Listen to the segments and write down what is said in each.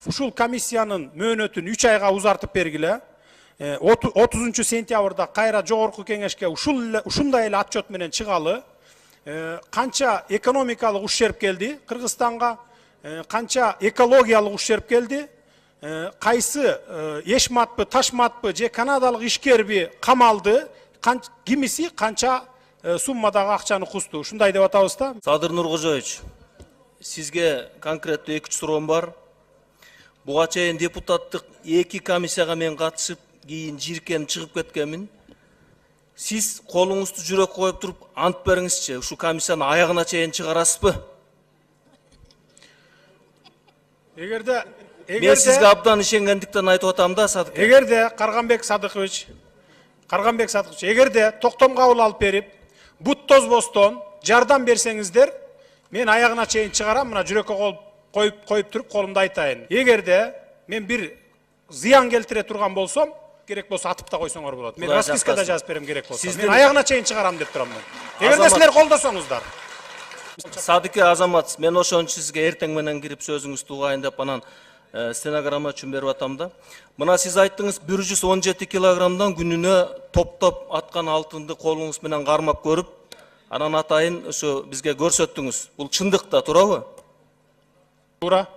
Ушул комиссиянын мөөнөтүн 3 айга узартып бергиле. 30 сентябрда кайра жогорку кеңешке ушундай эле отчет менен чыгалы. Канча экономикалык ущерб келди Кыргызстанга, канча экологиялык ущерб келди, кайсы эшматпы, ташматпы же канадалык ишкерби камалды, кимиси канча суммадагы акчаны кусту. Ушундай деп атабыз да. Садыр Нуркожоевич, сизге конкреттүү 2 суроом бар. Буга чейин депутаттык 2 комиссияга мен катышып, кийин жиркенип чыгып кеткенмин. Сиз колуңузду жүрөккө коюп туруп ант бериңизчи, ушу комиссияны аягына чейин чыгарасызбы? Мен сизге абдан ишенгендиктен айтып атам да, Садык. Эгерде Карганбек Садыкович, эгерде токтом кабыл алып берип, бут тозбостон жардам берсеңиздер, мен аягына чейин чыгарам, мына жүрөккө коюп туруп колумду айтайын. Эгерде мен бир зыян келтире турган болсом, керек болсо атып да койсоңор болот. Мен распискада жазып берем керек болсо. Мен аягына чейин чыгарам деп турам мен. Эгерде силер колдосоңуздар. Садык Азамат, мен ошон үчүн сизге эртең менен кирип сөзүңүздү угайын деп анан стенограмма үчүн берип атам да. Мына сиз айттыңыз 117 килограммдан күнүнө топтоп аткан алтынды колуңуз менен кармап көрүп, анан атайын ошо бизге көрсөттүңүз. Бул чындык да, туурабы? Туура.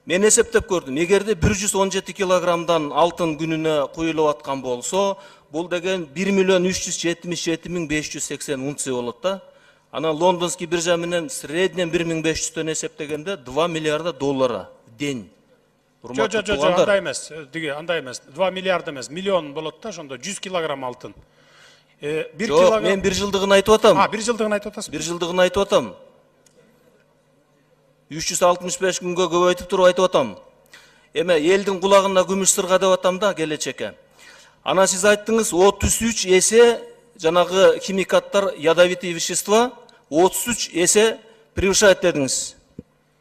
Мен эсептеп көрдүм. Эгерде 117 килограммдан алтын күнүнө куюлуп аткан болсо, бул деген 1.377.580 унция болот да. Анан лондонский биржа менен среднем 1500-төн эсептегенде 2 миллиарда доллара день. Андай эмес, андай эмес. 2 миллиард эмес, миллион болот да, ошондо 100 килограмм алтын. 1 килограмм. Мен 1 жылдыгын айтып атам. 1 жылдыгын айтып атасыз. 1 жылдыгын айтып атам. 365 күнгө көбөйтүп туруп айтып атам. Эме элдин кулагына күмүш сырга деп атам да келечекке. Анан сиз айттыңыз 33 эсе жанагы химикаттар, ядовитые вещества 33 эсе превышает дедиңиз.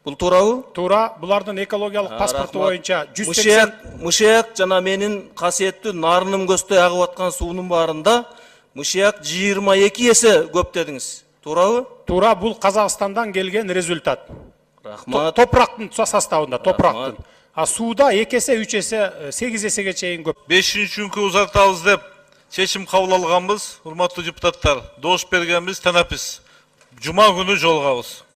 Бул туурабы? Туура, булардын экологиялык паспорту боюнча 180 мышыяк жана менин касиеттүү нарыным көздөй агып аткан суунун баарында мышыяк 22 эсе көп дедиңиз. Туурабы? Туура, бул Казакстандан келген результат. Рахмат. Топурактын составында, топурактын. А сууда 2 эсе, 3 эсе, 8 эсеге чейин көп. 5-күнгө узартабыз деп чечим кабыл алганбыз, урматтуу депутаттар. Добуш бергенбиз, танапиз. Жума күнү жолугабыз.